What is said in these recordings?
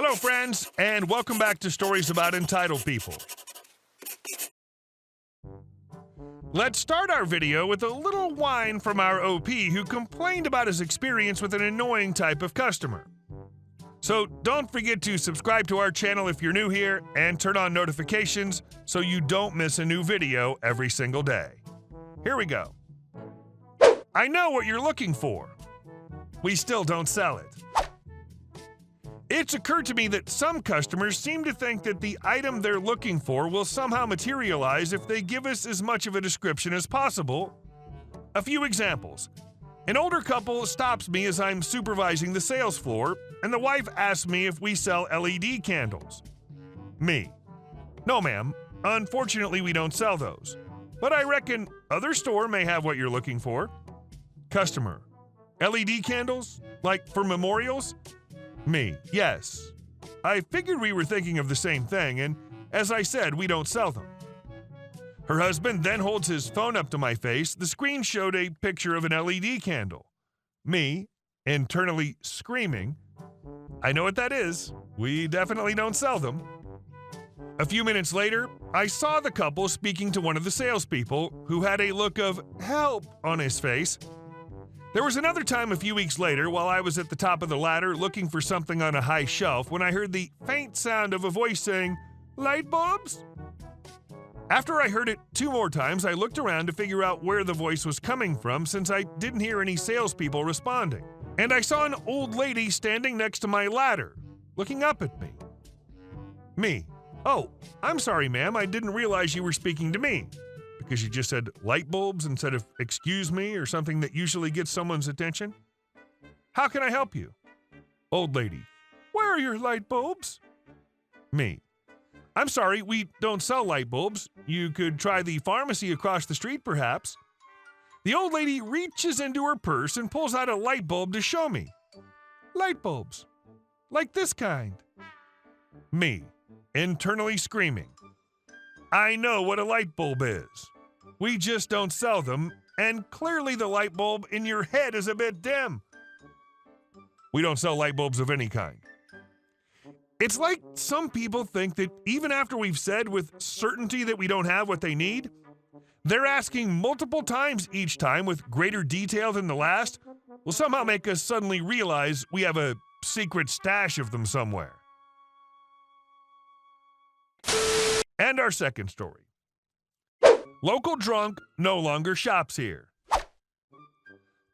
Hello, friends, and welcome back to Stories About Entitled People. Let's start our video with a little whine from our OP who complained about his experience with an annoying type of customer. So don't forget to subscribe to our channel if you're new here and turn on notifications so you don't miss a new video every single day. Here we go. I know what you're looking for. We still don't sell it. It's occurred to me that some customers seem to think that the item they're looking for will somehow materialize if they give us as much of a description as possible. A few examples. An older couple stops me as I'm supervising the sales floor, and the wife asks me if we sell LED candles. Me. No, ma'am. Unfortunately, we don't sell those. But I reckon other store may have what you're looking for. Customer. LED candles? Like for memorials? Me. Yes. I figured we were thinking of the same thing, and as I said, we don't sell them. Her husband then holds his phone up to my face. The screen showed a picture of an LED candle. Me, internally screaming, I know what that is. We definitely don't sell them. A few minutes later, I saw the couple speaking to one of the salespeople who had a look of help on his face. There was another time a few weeks later while I was at the top of the ladder looking for something on a high shelf when I heard the faint sound of a voice saying, "Light bulbs?" After I heard it 2 more times, I looked around to figure out where the voice was coming from since I didn't hear any salespeople responding. And I saw an old lady standing next to my ladder, looking up at me. Me. Oh, I'm sorry, ma'am, I didn't realize you were speaking to me. Because you just said light bulbs instead of excuse me or something that usually gets someone's attention? How can I help you? Old lady. Where are your light bulbs? Me. I'm sorry, we don't sell light bulbs. You could try the pharmacy across the street, perhaps. The old lady reaches into her purse and pulls out a light bulb to show me. Light bulbs. Like this kind. Me. Internally screaming. I know what a light bulb is. We just don't sell them, and clearly the light bulb in your head is a bit dim. We don't sell light bulbs of any kind. It's like some people think that even after we've said with certainty that we don't have what they need, they're asking multiple times each time with greater detail than the last will somehow make us suddenly realize we have a secret stash of them somewhere. And our second story. Local drunk no longer shops here.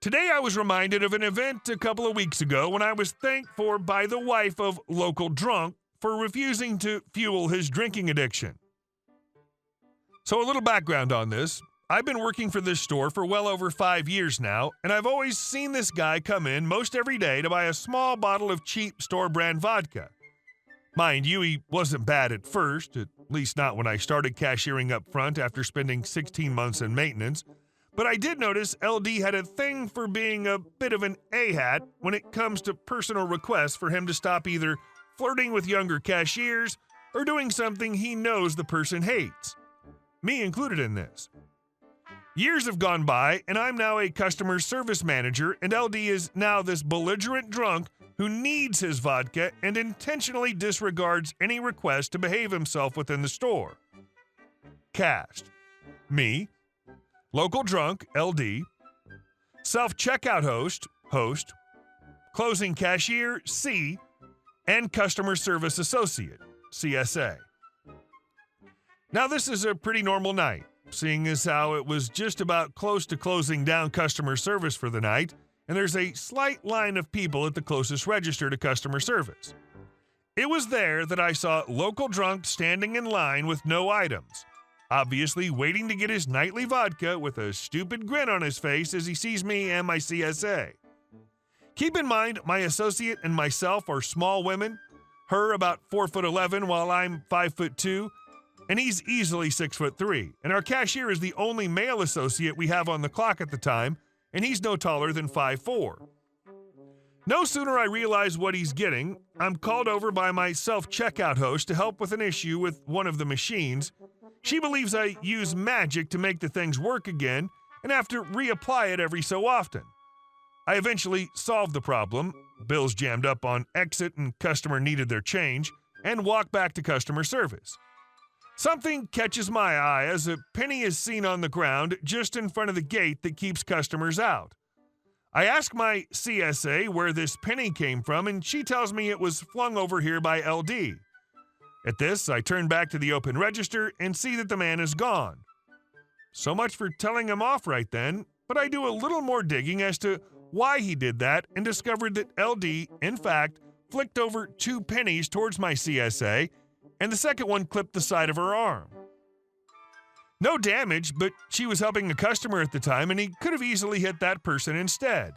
Today I was reminded of an event a couple of weeks ago when I was thanked for by the wife of local drunk for refusing to fuel his drinking addiction. So a little background on this. I've been working for this store for well over 5 years now, and I've always seen this guy come in most every day to buy a small bottle of cheap store brand vodka. Mind you, he wasn't bad at first, at least not when I started cashiering up front after spending 16 months in maintenance, but I did notice LD had a thing for being a bit of an A-hat when it comes to personal requests for him to stop either flirting with younger cashiers or doing something he knows the person hates. Me included in this. Years have gone by, and I'm now a customer service manager, and LD is now this belligerent drunk who needs his vodka and intentionally disregards any request to behave himself within the store. Cast. Me. Local drunk, LD. Self-checkout host. Closing cashier, C. And customer service associate, CSA. Now this is a pretty normal night, seeing as how it was just about close to closing down customer service for the night, and there's a slight line of people at the closest register to customer service. It was there that I saw local drunk standing in line with no items, obviously waiting to get his nightly vodka with a stupid grin on his face as he sees me and my CSA. Keep in mind, my associate and myself are small women, her about 4'11" while I'm 5'2", and he's easily 6'3", and our cashier is the only male associate we have on the clock at the time, and he's no taller than 5'4". No sooner I realize what he's getting, I'm called over by my self-checkout host to help with an issue with one of the machines. She believes I use magic to make the things work again and have to reapply it every so often. I eventually solve the problem, bills jammed up on exit and customer needed their change, and walk back to customer service. Something catches my eye as a penny is seen on the ground just in front of the gate that keeps customers out. I ask my CSA where this penny came from, and she tells me it was flung over here by LD. At this, I turn back to the open register and see that the man is gone. So much for telling him off right then, but I do a little more digging as to why he did that and discovered that LD, in fact, flicked over 2 pennies towards my CSA, and the second one clipped the side of her arm. No damage, but she was helping a customer at the time, and he could have easily hit that person instead.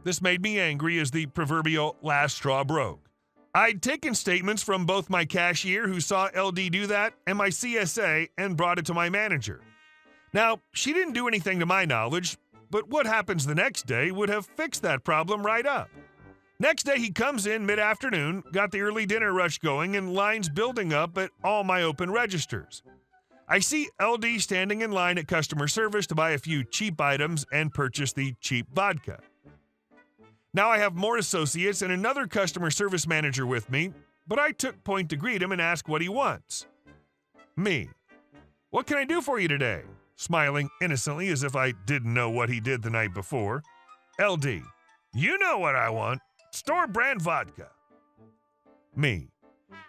This made me angry as the proverbial last straw broke. I'd taken statements from both my cashier who saw LD do that and my CSA and brought it to my manager. Now, she didn't do anything to my knowledge, but what happens the next day would have fixed that problem right up. Next day, he comes in mid-afternoon, got the early dinner rush going, and lines building up at all my open registers. I see LD standing in line at customer service to buy a few cheap items and purchase the cheap vodka. Now I have more associates and another customer service manager with me, but I took point to greet him and ask what he wants. Me. What can I do for you today? Smiling innocently as if I didn't know what he did the night before. LD. You know what I want. Store brand vodka. Me.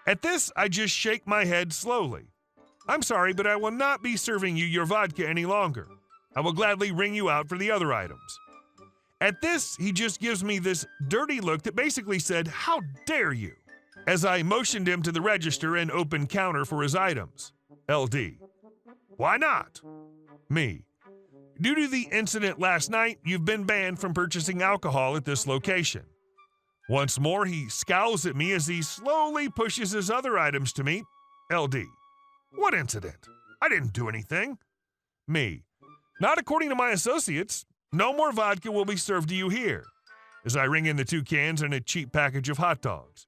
At this, I just shake my head slowly. I'm sorry, but I will not be serving you your vodka any longer. I will gladly ring you out for the other items. At this, he just gives me this dirty look that basically said, "How dare you?" as I motioned him to the register and open counter for his items. LD. Why not? Me. Due to the incident last night, you've been banned from purchasing alcohol at this location. Once more, he scowls at me as he slowly pushes his other items to me. LD. What incident? I didn't do anything. Me. Not according to my associates. No more vodka will be served to you here. As I ring in the 2 cans and a cheap package of hot dogs.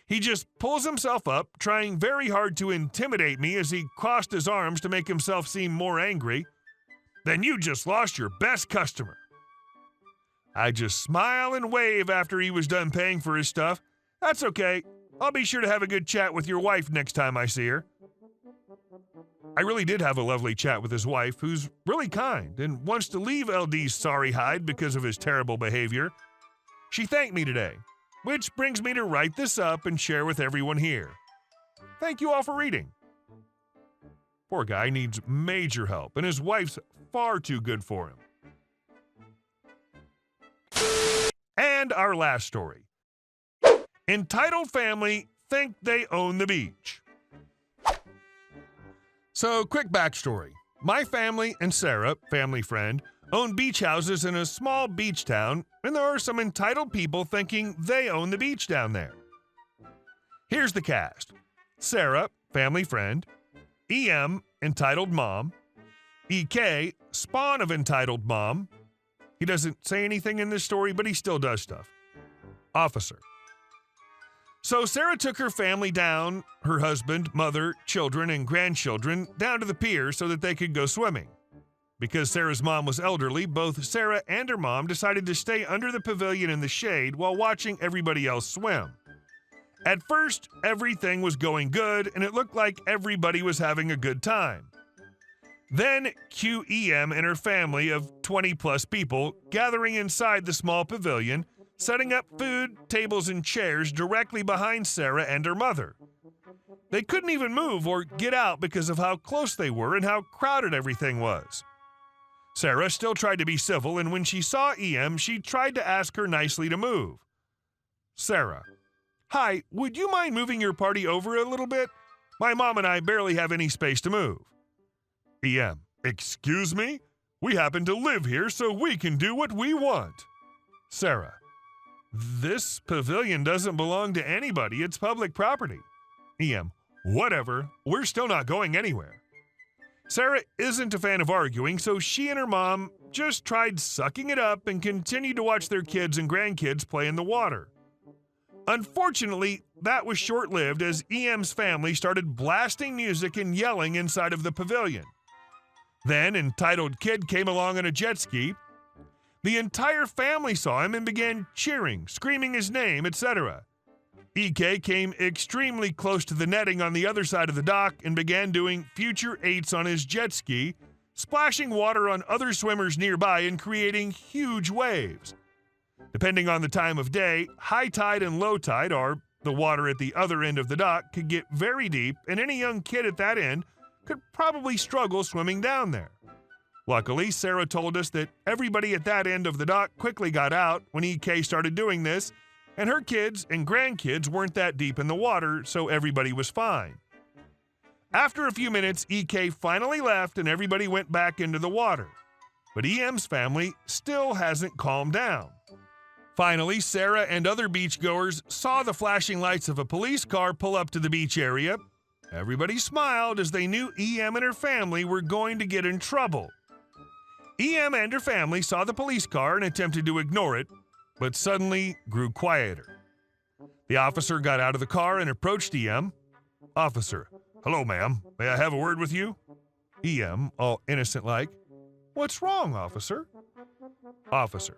He just pulls himself up, trying very hard to intimidate me as he crossed his arms to make himself seem more angry. Then you just lost your best customer. I just smile and wave after he was done paying for his stuff. That's okay. I'll be sure to have a good chat with your wife next time I see her. I really did have a lovely chat with his wife, who's really kind and wants to leave LD's sorry hide because of his terrible behavior. She thanked me today, which brings me to write this up and share with everyone here. Thank you all for reading. Poor guy needs major help, and his wife's far too good for him. And our last story. Entitled family think they own the beach. So, quick backstory. My family and Sarah, family friend, own beach houses in a small beach town, and there are some entitled people thinking they own the beach down there. Here's the cast. Sarah, family friend. EM, entitled mom. EK, spawn of entitled mom. He doesn't say anything in this story, but he still does stuff. Officer. So Sarah took her family down, her husband, mother, children, and grandchildren, down to the pier so that they could go swimming. Because Sarah's mom was elderly, both Sarah and her mom decided to stay under the pavilion in the shade while watching everybody else swim. At first, everything was going good, and it looked like everybody was having a good time. Then, QEM and her family of 20-plus people gathering inside the small pavilion, setting up food, tables, and chairs directly behind Sarah and her mother. They couldn't even move or get out because of how close they were and how crowded everything was. Sarah still tried to be civil, and when she saw EM, she tried to ask her nicely to move. Sarah. Hi, would you mind moving your party over a little bit? My mom and I barely have any space to move. EM. Excuse me? We happen to live here, so we can do what we want. Sarah. This pavilion doesn't belong to anybody. It's public property. EM. Whatever. We're still not going anywhere. Sarah isn't a fan of arguing, so she and her mom just tried sucking it up and continued to watch their kids and grandkids play in the water. Unfortunately, that was short-lived as EM's family started blasting music and yelling inside of the pavilion. Then, entitled kid came along on a jet ski. The entire family saw him and began cheering, screaming his name, etc. EK came extremely close to the netting on the other side of the dock and began doing future eights on his jet ski, splashing water on other swimmers nearby and creating huge waves. Depending on the time of day, high tide and low tide, or the water at the other end of the dock, could get very deep, and any young kid at that end could probably struggle swimming down there. Luckily, Sarah told us that everybody at that end of the dock quickly got out when EK started doing this, and her kids and grandkids weren't that deep in the water, so everybody was fine. After a few minutes, EK finally left and everybody went back into the water. But EM's family still hasn't calmed down. Finally, Sarah and other beachgoers saw the flashing lights of a police car pull up to the beach area. Everybody smiled as they knew EM and her family were going to get in trouble. EM and her family saw the police car and attempted to ignore it, but suddenly grew quieter. The officer got out of the car and approached EM. "Officer, hello, ma'am. May I have a word with you?" EM, all innocent-like. "What's wrong, officer?" Officer,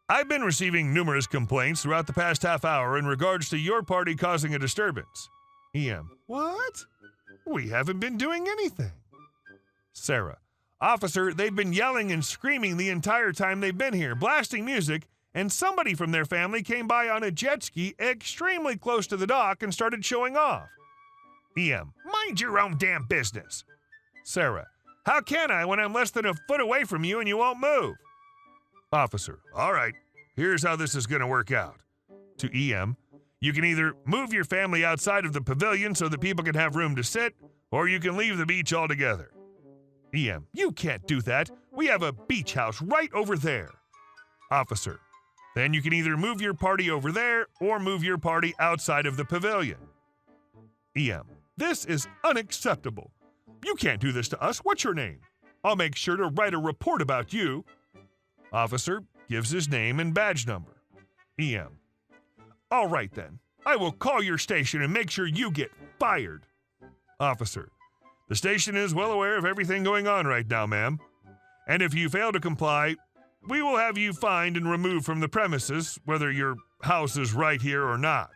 "I've been receiving numerous complaints throughout the past half hour in regards to your party causing a disturbance." EM, "What? We haven't been doing anything." Sarah, "Officer, they've been yelling and screaming the entire time they've been here, blasting music, and somebody from their family came by on a jet ski extremely close to the dock and started showing off." EM, "Mind your own damn business." Sarah, "How can I when I'm less than a foot away from you and you won't move?" Officer, "All right, here's how this is going to work out." To EM, "You can either move your family outside of the pavilion so that people can have room to sit, or you can leave the beach altogether." EM, "You can't do that. We have a beach house right over there." Officer, "Then you can either move your party over there or move your party outside of the pavilion." EM, "This is unacceptable. You can't do this to us. What's your name? I'll make sure to write a report about you." Officer gives his name and badge number. EM, "All right then. I will call your station and make sure you get fired." Officer, "The station is well aware of everything going on right now, ma'am. And if you fail to comply, we will have you fined and removed from the premises, whether your house is right here or not."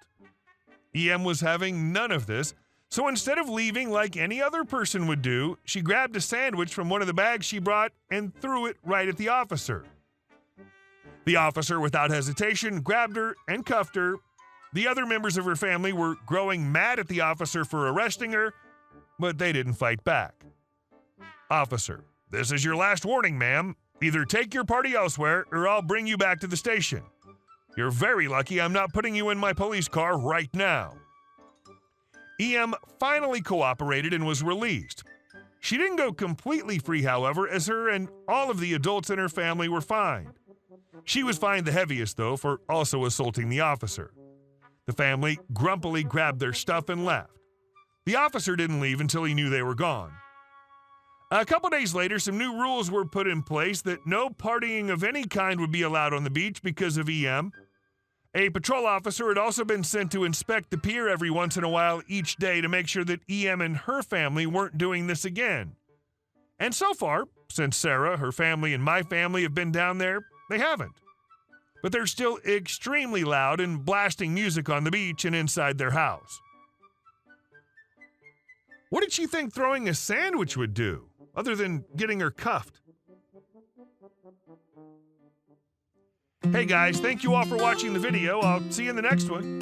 EM was having none of this, so instead of leaving like any other person would do, she grabbed a sandwich from one of the bags she brought and threw it right at the officer. The officer, without hesitation, grabbed her and cuffed her. The other members of her family were growing mad at the officer for arresting her, but they didn't fight back. Officer, "This is your last warning, ma'am. Either take your party elsewhere or I'll bring you back to the station. You're very lucky I'm not putting you in my police car right now." EM finally cooperated and was released. She didn't go completely free, however, as her and all of the adults in her family were fined. She was fined the heaviest, though, for also assaulting the officer. The family grumpily grabbed their stuff and left. The officer didn't leave until he knew they were gone. A couple days later, some new rules were put in place that no partying of any kind would be allowed on the beach because of EM. A patrol officer had also been sent to inspect the pier every once in a while each day to make sure that EM and her family weren't doing this again. And so far, since Sarah, her family, and my family have been down there, they haven't. But they're still extremely loud and blasting music on the beach and inside their house. What did she think throwing a sandwich would do, other than getting her cuffed? Hey guys, thank you all for watching the video. I'll see you in the next one.